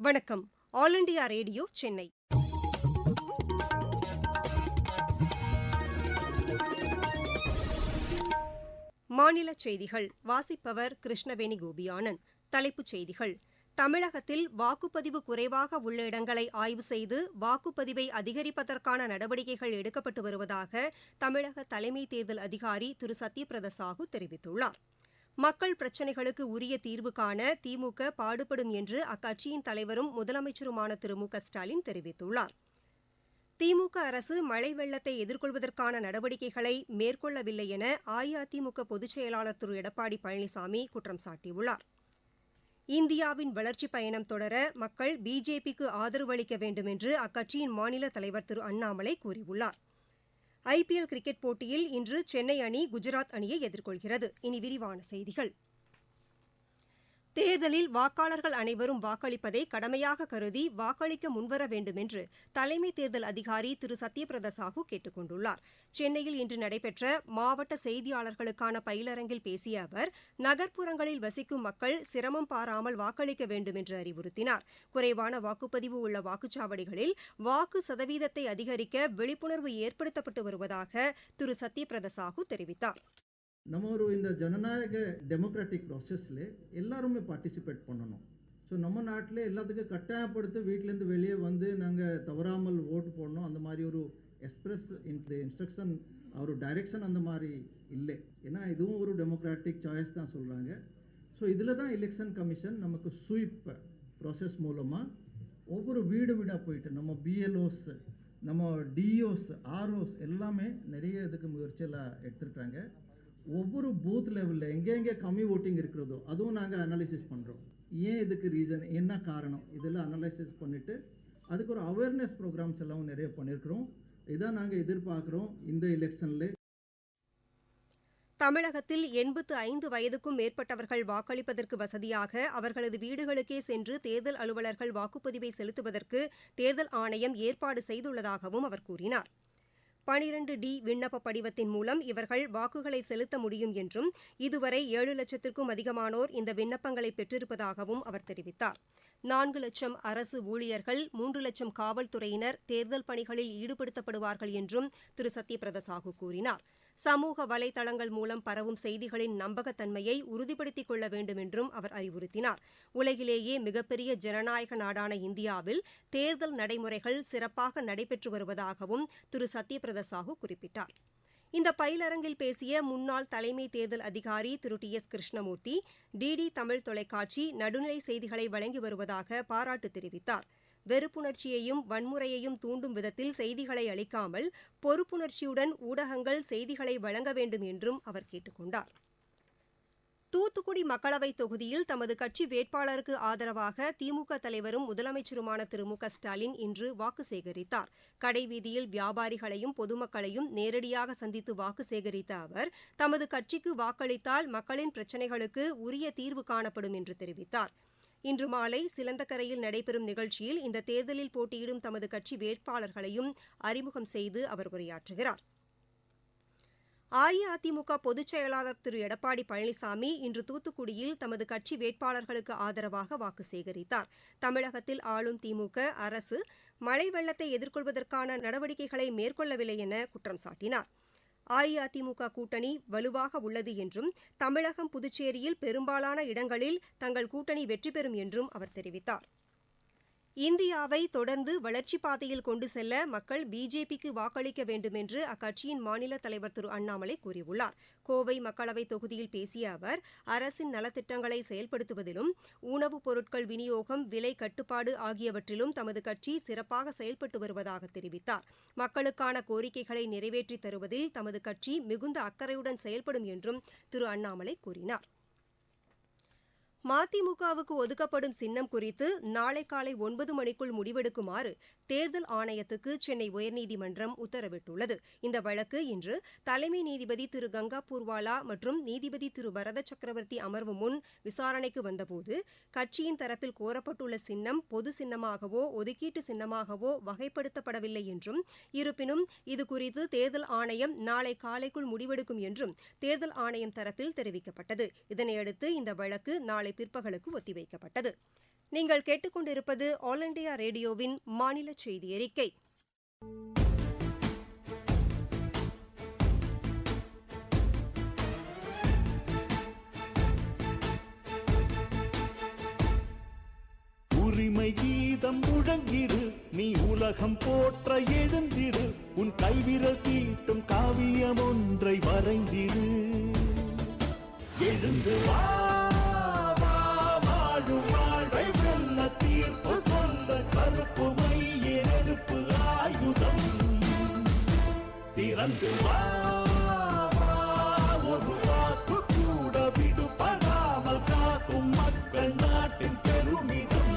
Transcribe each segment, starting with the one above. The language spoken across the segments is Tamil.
வணக்கம். All India radio Chennai. மாநிலச் செய்திகள் வாசிப்பவர் கிருஷ்ணவேணி கோபியானந்த். தலைப்புச் செய்திகள்: தமிழகத்தில் வாக்குப்பதிவு குறைவாக உள்ள இடங்களை ஆய்வு செய்து வாக்குப்பதிவை அதிகரிப்பதற்கான நடவடிக்கைகள் எடுக்கப்பட்டு வருவதாக தமிழக தலைமை தேர்தல் அதிகாரி திரு சத்யபிரதா சாஹூ தெரிவித்துள்ளார். மக்கள் பிரச்சினைகளுக்கு உரிய தீர்வு காண திமுக பாடுபடும் என்று அக்கட்சியின் தலைவரும் முதலமைச்சருமான திரு மு க ஸ்டாலின் தெரிவித்துள்ளார். திமுக அரசு மழை வெள்ளத்தை எதிர்கொள்வதற்கான நடவடிக்கைகளை மேற்கொள்ளவில்லை என அஇஅதிமுக பொதுச் செயலாளர் திரு எடப்பாடி பழனிசாமி குற்றம் சாட்டியுள்ளார். இந்தியாவின் வளர்ச்சிப் பயணம் தொடர மக்கள் பிஜேபிக்கு ஆதரவு அளிக்க வேண்டுமென்று அக்கட்சியின் மாநில தலைவர் திரு அண்ணாமலை கூறியுள்ளார். ஐபிஎல் கிரிக்கெட் போட்டியில் இன்று சென்னை அணி குஜராத் அணியை எதிர்கொள்கிறது. இனி விரிவான செய்திகள். தேர்தலில் வாக்காளர்கள் அனைவரும் வாக்களிப்பதை கடமையாக கருதி வாக்களிக்க முன்வர வேண்டுமென்று தலைமை தேர்தல் அதிகாரி திரு சத்யபிரதா சாஹூ கேட்டுக் கொண்டுள்ளார். சென்னையில் இன்று நடைபெற்ற மாவட்ட செய்தியாளர்களுக்கான பயிலரங்கில் பேசிய அவர், நகர்ப்புறங்களில் வசிக்கும் மக்கள் சிரமம் பாராமல் வாக்களிக்க வேண்டுமென்று அறிவுறுத்தினார். குறைவான வாக்குப்பதிவு உள்ள வாக்குச்சாவடிகளில் வாக்கு சதவீதத்தை அதிகரிக்க விழிப்புணர்வு ஏற்படுத்தப்பட்டு வருவதாக திரு சத்யபிரதா சாஹூ தெரிவித்தார். நம்ம இந்த ஜனநாயக டெமோக்ராட்டிக் ப்ராசஸில் எல்லாருமே பார்ட்டிசிபேட் பண்ணணும். ஸோ நம்ம நாட்டில் எல்லாத்துக்கும் கட்டாயப்படுத்தி வீட்டிலேருந்து வெளியே வந்து நாங்கள் தவறாமல் ஓட்டு போடணும், அந்த மாதிரி ஒரு எக்ஸ்பிரஸ் இன்ஸ்ட்ரக்ஷன் ஒரு டைரெக்ஷன் அந்த மாதிரி இல்லை. ஏன்னா இதுவும் ஒரு டெமோக்ராட்டிக் சாய்ஸ் தான் சொல்கிறாங்க. ஸோ இதில் தான் எலெக்ஷன் கமிஷன் நமக்கு ஸ்வீப் ப்ராசஸ் மூலமாக ஒவ்வொரு வீடு வீடாக போயிட்டு நம்ம பிஎல்ஓஸ், நம்ம டிஓஸ், ஆர்ஓஸ் எல்லாமே நிறைய இதுக்கு முயற்சியெல்லாம் எடுத்துருக்காங்க. ஒவ்வொரு பூத் லெவலில் எங்கே கம்மி ஓட்டிங் இருக்கிறதோ அதுவும் நாங்கள் அனலைசிஸ் பண்ணுறோம். ஏன் இதுக்கு ரீசன், என்ன காரணம், இதெல்லாம் அனலைசிஸ் பண்ணிவிட்டு அதுக்கு ஒரு அவேர்னஸ் ப்ரோக்ராம்ஸ் எல்லாம் நிறைய பண்ணியிருக்கிறோம். இதான் நாங்கள் எதிர்பார்க்குறோம் இந்த எலெக்ஷனில். தமிழகத்தில் 85 வயதுக்கும் மேற்பட்டவர்கள் வாக்களிப்பதற்கு வசதியாக அவர்களது வீடுகளுக்கே சென்று தேர்தல் அலுவலர்கள் வாக்குப்பதிவை செலுத்துவதற்கு தேர்தல் ஆணையம் ஏற்பாடு செய்துள்ளதாகவும் அவர் கூறினார். 12D விண்ணப்ப படிவத்தின் மூலம் இவர்கள் வாக்குகளை செலுத்த முடியும் என்றும் இதுவரை 7 லட்சத்திற்கும் அதிகமானோர் இந்த விண்ணப்பங்களை பெற்றிருப்பதாகவும் அவர் தெரிவித்தார். 4 லட்சம் அரசு ஊழியர்கள், 3 லட்சம் காவல்துறையினர் தேர்தல் பணிகளில் ஈடுபடுத்தப்படுவார்கள் என்றும் திரு சத்யபிரதா சாஹூ கூறினார். சமூக வலைதளங்கள் மூலம் பரவும் செய்திகளின் நம்பகத்தன்மையை உறுதிப்படுத்திக் கொள்ள வேண்டும் என்றும் அவர் அறிவுறுத்தினார். உலகிலேயே மிகப்பெரிய ஜனநாயக நாடான இந்தியாவில் தேர்தல் நடைமுறைகள் சிறப்பாக நடைபெற்று வருவதாகவும் திரு சத்யபிரதா சாஹூ குறிப்பிட்டார். இந்த பயிலரங்கில் பேசிய முன்னாள் தலைமை தேர்தல் அதிகாரி திரு T S Krishnamurthy, DD Tamil தொலைக்காட்சி நடுநிலை செய்திகளை வழங்கி வருவதாக பாராட்டு தெரிவித்தார். வெறுப்புணர்ச்சியையும் வன்முறையையும் தூண்டும் விதத்தில் செய்திகளை அளிக்காமல் பொறுப்புணர்ச்சியுடன் ஊடகங்கள் செய்திகளை வழங்க வேண்டும் என்றும் அவர் கேட்டுக் கொண்டார். தூத்துக்குடி மக்களவைத் தொகுதியில் தமது கட்சி வேட்பாளருக்கு ஆதரவாக திமுக தலைவரும் முதலமைச்சருமான திரு மு க ஸ்டாலின் இன்று வாக்கு சேகரித்தார். கடைவீதியில் வியாபாரிகளையும் பொதுமக்களையும் நேரடியாக சந்தித்து வாக்கு சேகரித்த அவர், தமது கட்சிக்கு வாக்களித்தால் மக்களின் பிரச்சினைகளுக்கு உரிய தீர்வு காணப்படும் என்று தெரிவித்தார். இன்று மாலை சிலந்தக்கரையில் நடைபெறும் நிகழ்ச்சியில் இந்த தேர்தலில் போட்டியிடும் தமது கட்சி வேட்பாளர்களையும் அறிமுகம் செய்து அவர் உரையாற்றுகிறார். அஇஅதிமுக பொதுச் செயலாளர் திரு எடப்பாடி பழனிசாமி இன்று தூத்துக்குடியில் தமது கட்சி வேட்பாளர்களுக்கு ஆதரவாக வாக்கு சேகரித்தார். தமிழகத்தில் ஆளும் திமுக அரசு மழை வெள்ளத்தை எதிர்கொள்வதற்கான நடவடிக்கைகளை மேற்கொள்ளவில்லை என குற்றம் சாட்டினார். அஇஅதிமுக கூட்டணி வலுவாக உள்ளது என்றும் தமிழகம், புதுச்சேரியில் பெரும்பாலான இடங்களில் தங்கள் கூட்டணி வெற்றி பெறும் என்றும் அவர் தெரிவித்தார். இந்தியாவை தொடர்ந்து வளர்ச்சிப் பாதையில் கொண்டு செல்ல மக்கள் பிஜேபிக்கு வாக்களிக்க வேண்டுமென்று அக்கட்சியின் மாநில தலைவர் திரு அண்ணாமலை கூறியுள்ளார். கோவை மக்களவைத் தொகுதியில் பேசிய அவர், அரசின் நலத்திட்டங்களை செயல்படுத்துவதிலும் உணவுப் பொருட்கள் விநியோகம், விலை கட்டுப்பாடு ஆகியவற்றிலும் தமது கட்சி சிறப்பாக செயல்பட்டு வருவதாக தெரிவித்தார். மக்களுக்கான கோரிக்கைகளை நிறைவேற்றித் தருவதில் தமது கட்சி மிகுந்த அக்கறையுடன் செயல்படும் என்றும் திரு அண்ணாமலை கூறினார். மதிமுகவுக்கு ஒதுக்கப்படும் சின்னம் குறித்து நாளை காலை 9 மணிக்குள் முடிவெடுக்குமாறு தேர்தல் ஆணையத்துக்கு சென்னை உயர்நீதிமன்றம் உத்தரவிட்டுள்ளது. இந்த வழக்கு இன்று தலைமை நீதிபதி திரு கங்கா பூர்வாலா மற்றும் நீதிபதி திரு வரத சக்கரவர்த்தி அமர்வு முன் விசாரணைக்கு வந்தபோது, கட்சியின் தரப்பில் கோரப்பட்டுள்ள சின்னம் பொது சின்னமாகவோ ஒதுக்கீட்டு சின்னமாகவோ வகைப்படுத்தப்படவில்லை என்றும், இருப்பினும் இதுகுறித்து தேர்தல் ஆணையம் நாளை காலைக்குள் முடிவெடுக்கும் என்றும் தேர்தல் ஆணையம் தரப்பில் தெரிவிக்கப்பட்டது. இதனையடுத்து இந்த வழக்கு நாளை நாளை பிற்பகலுக்கு ஒத்திவைக்கப்பட்டது. நீங்கள் கேட்டுக்கொண்டிருப்பது ஆல் இண்டியா ரேடியோவின் மாநில செய்தி அறிக்கை. உரிமை கீதம் முழங்கிடு, நீ உலகம் போற்ற எழுந்திடு, உன் கைவிரல் தீட்டும் காவியம் ஒன்றை வரைந்திடு. எழுந்து வா, வா, வாழும் வாழ்வை வெல்ல தீர்ப்பு சொல்ல கருப்பு மைய நெருப்பு ஆயுதம். திறந்து வா, வா, ஒரு வாக்கு கூட விடுபடாமல் காக்கும் மக்கள் நாட்டின் பெருமிதம்.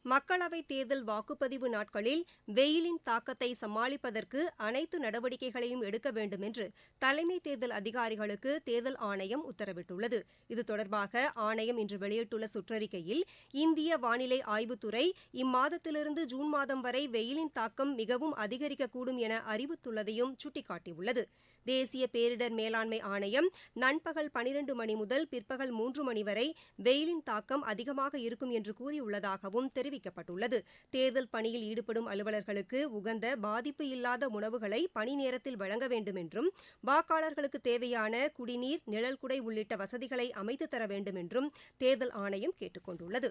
மக்களவைத் தேர்தல் வாக்குப்பதிவு நாட்களில் வெயிலின் தாக்கத்தை சமாளிப்பதற்கு அனைத்து நடவடிக்கைகளையும் எடுக்க வேண்டும் என்று தலைமை தேர்தல் அதிகாரிகளுக்கு தேர்தல் ஆணையம் உத்தரவிட்டுள்ளது. இது தொடர்பாக ஆணையம் இன்று வெளியிட்டுள்ள சுற்றறிக்கையில், இந்திய வானிலை ஆய்வுத்துறை இம்மாதத்திலிருந்து ஜூன் மாதம் வரை வெயிலின் தாக்கம் மிகவும் அதிகரிக்கக்கூடும் என அறிவித்துள்ளதையும் சுட்டிக்காட்டியுள்ளது. தேசிய பேரிடர் மேலாண்மை ஆணையம் நண்பகல் 12 மணி முதல் பிற்பகல் 3 மணி வரை வெயிலின் தாக்கம் அதிகமாக இருக்கும் என்று கூறியுள்ளதாகவும் தெரிவிக்கப்பட்டுள்ளது. தேர்தல் பணியில் ஈடுபடும் அலுவலர்களுக்கு உகந்த பாதிப்பு இல்லாத உணவுகளை பணி நேரத்தில் வழங்க வேண்டும் என்றும், வாக்காளர்களுக்கு தேவையான குடிநீர், நிழல்குடை உள்ளிட்ட வசதிகளை அமைத்து தர வேண்டும் என்றும் தேர்தல் ஆணையம் கேட்டுக் கொண்டுள்ளது.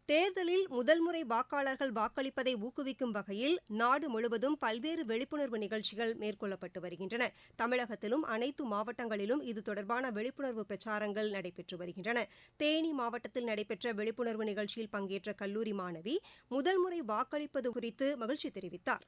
தேர்தலில் முதல் முறை வாக்காளர்கள் வாக்களிப்பதை ஊக்குவிக்கும் வகையில் நாடு முழுவதும் பல்வேறு விழிப்புணர்வு நிகழ்ச்சிகள் மேற்கொள்ளப்பட்டு வருகின்றன. தமிழகத்திலும் அனைத்து மாவட்டங்களிலும் இது தொடர்பான விழிப்புணர்வு பிரச்சாரங்கள் நடைபெற்று வருகின்றன. தேனி மாவட்டத்தில் நடைபெற்ற விழிப்புணர்வு நிகழ்ச்சியில் பங்கேற்ற கல்லூரி மாணவி முதல் முறை வாக்களிப்பது குறித்து மகிழ்ச்சி தெரிவித்தார்.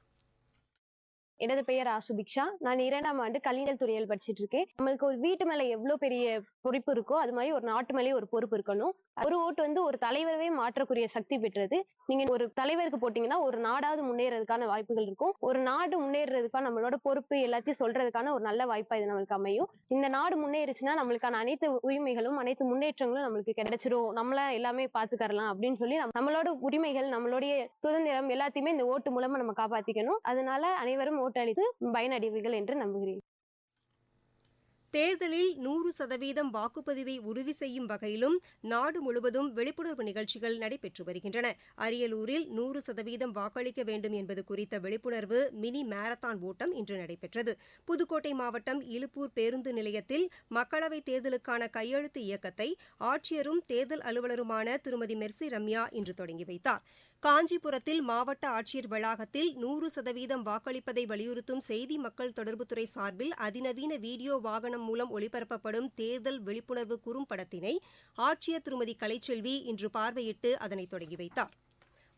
எனது பெயர் ஆசுபிக்ஷா. நான் 2ஆம் ஆண்டு கல்வியியல் துறையில் படிச்சுட்டு இருக்கேன். நம்மளுக்கு ஒரு வீட்டு மேல எவ்வளவு பெரிய பொறுப்பு இருக்கோ அது மாதிரி ஒரு நாட்டு மேலேயும் ஒரு பொறுப்பு இருக்கணும். ஒரு ஓட்டு ஒரு தலைவரவே மாற்றக்கூடிய சக்தி பெற்றது. நீங்க ஒரு தலைவருக்கு போட்டீங்கன்னா ஒரு நாடாவது முன்னேறதுக்கான வாய்ப்புகள் இருக்கும். ஒரு நாடு முன்னேறதுக்கான நம்மளோட பொறுப்பு எல்லாத்தையும் சொல்றதுக்கான ஒரு நல்ல வாய்ப்பா இது நம்மளுக்கு அமையும். இந்த நாடு முன்னேறிச்சுன்னா நம்மளுக்கான அனைத்து உரிமைகளும் அனைத்து முன்னேற்றங்களும் நம்மளுக்கு கிடைச்சிரும். நம்மள எல்லாமே பாத்துக்கறலாம் அப்படின்னு சொல்லி நம்மளோட உரிமைகள், நம்மளுடைய சுதந்திரம் எல்லாத்தையுமே இந்த ஓட்டு மூலமா நம்ம காப்பாத்திக்கணும். அதனால அனைவரும் ஓட்டளித்து பயனடைவீர்கள் என்று நம்புகிறேன். தேர்தலில் 100% வாக்குப்பதிவை உறுதி செய்யும் வகையிலும் நாடு முழுவதும் விழிப்புணர்வு நிகழ்ச்சிகள் நடைபெற்று வருகின்றன. அரியலூரில் 100% வாக்களிக்க வேண்டும் என்பது குறித்த விழிப்புணர்வு மினி மாரத்தான் ஓட்டம் இன்று நடைபெற்றது. புதுக்கோட்டை மாவட்டம் இலுப்பூர் பேருந்து நிலையத்தில் மக்களவைத் தேர்தலுக்கான கையெழுத்து இயக்கத்தை ஆட்சியரும் தேர்தல் அலுவலருமான திருமதி மெர்சி ரம்யா இன்று தொடங்கி வைத்தார். காஞ்சிபுரத்தில் மாவட்ட ஆட்சியர் வளாகத்தில் 100% வாக்களிப்பதை வலியுறுத்தும் செய்தி மக்கள் தொடர்புத்துறை சார்பில் அதிநவீன வீடியோ வாகனம் மூலம் ஒளிபரப்பப்படும் தேர்தல் விழிப்புணர்வு குறும்படத்தினை ஆட்சியர் திருமதி கலைச்செல்வி இன்று பார்வையிட்டு அதனை தொடங்கி வைத்தார்.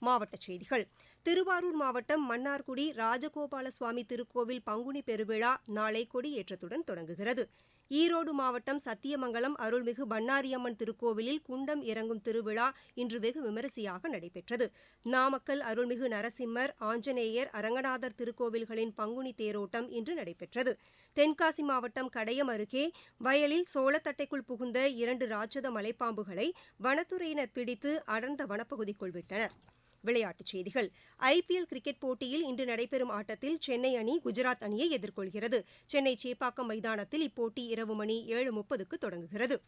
மாவட்டச் செய்திகள். திருவாரூர் மாவட்டம் மன்னார்குடி ராஜகோபால சுவாமி திருக்கோவில் பங்குனி பெருவிழா நாளை கொடியேற்றத்துடன் தொடங்குகிறது. ஈரோடு மாவட்டம் சத்தியமங்கலம் அருள்மிகு பண்ணாரியம்மன் திருக்கோவிலில் குண்டம் இறங்கும் திருவிழா இன்று வெகு விமரிசையாக நடைபெற்றது. நாமக்கல் அருள்மிகு நரசிம்மர், ஆஞ்சநேயர், அரங்கநாதர் திருக்கோவில்களின் பங்குனி தேரோட்டம் இன்று நடைபெற்றது. தென்காசி மாவட்டம் கடையம் அருகே வயலில் சோளத்தட்டைக்குள் புகுந்த 2 ராட்சத மலைப்பாம்புகளை வனத்துறையினர் பிடித்து அடர்ந்த வனப்பகுதிக்குள் விட்டனர். விளையாட்டுச் செய்திகள். IPL கிரிக்கெட் போட்டியில் இன்று நடைபெறும் ஆட்டத்தில் சென்னை அணி குஜராத் அணியை எதிர்கொள்கிறது. சென்னை சேப்பாக்கம் மைதானத்தில் இப்போட்டி இரவு மணி 7:30க்கு தொடங்குகிறது.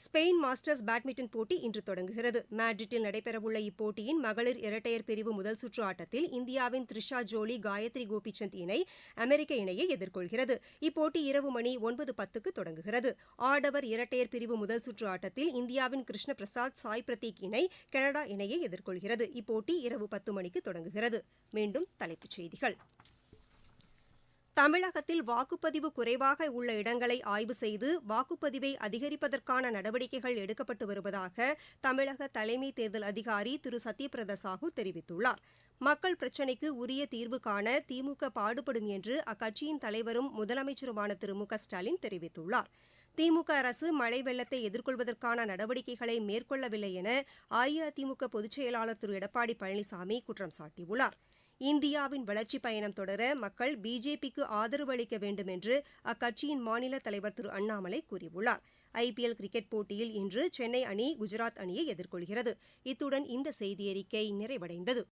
ஸ்பெயின் மாஸ்டர்ஸ் பேட்மிண்டன் போட்டி இன்று தொடங்குகிறது. மேட்ரிட்டில் நடைபெறவுள்ள இப்போட்டியின் மகளிர் இரட்டையர் பிரிவு முதல் சுற்று ஆட்டத்தில் இந்தியாவின் த்ரிஷா ஜோலி, காயத்ரி கோபிசந்த் இணை அமெரிக்க இணையை எதிர்கொள்கிறது. இப்போட்டி இரவு மணி 9:10க்கு தொடங்குகிறது. ஆடவர் இரட்டையர் பிரிவு முதல் சுற்று ஆட்டத்தில் இந்தியாவின் கிருஷ்ண பிரசாத், சாய் பிரதீக் இணை கனடா இணையை எதிர்கொள்கிறது. இப்போட்டி இரவு 10 மணிக்கு தொடங்குகிறது. மீண்டும் தலைப்புச் செய்திகள். தமிழகத்தில் வாக்குப்பதிவு குறைவாக உள்ள இடங்களை ஆய்வு செய்து வாக்குப்பதிவை அதிகரிப்பதற்கான நடவடிக்கைகள் எடுக்கப்பட்டு வருவதாக தமிழக தலைமை தேர்தல் அதிகாரி திரு சத்யபிரதா சாஹூ தெரிவித்துள்ளார். மக்கள் பிரச்சினைக்கு உரிய தீர்வு காண திமுக பாடுபடும் என்று அக்கட்சியின் தலைவரும் முதலமைச்சருமான திரு மு க ஸ்டாலின் தெரிவித்துள்ளார். திமுக அரசு மழை வெள்ளத்தை எதிர்கொள்வதற்கான நடவடிக்கைகளை மேற்கொள்ளவில்லை என அஇஅதிமுக பொதுச் செயலாளர் திரு எடப்பாடி பழனிசாமி குற்றம் சாட்டியுள்ளார். இந்தியாவின் வளர்ச்சிப் பயணம் தொடர மக்கள் பிஜேபிக்கு ஆதரவு அளிக்க வேண்டும் என்று அக்கட்சியின் மாநில தலைவர் திரு அண்ணாமலை கூறியுள்ளார். IPL கிரிக்கெட் போட்டியில் இன்று சென்னை அணி குஜராத் அணியை எதிர்கொள்கிறது. இத்துடன் இந்த செய்தியறிக்கை நிறைவடைந்தது.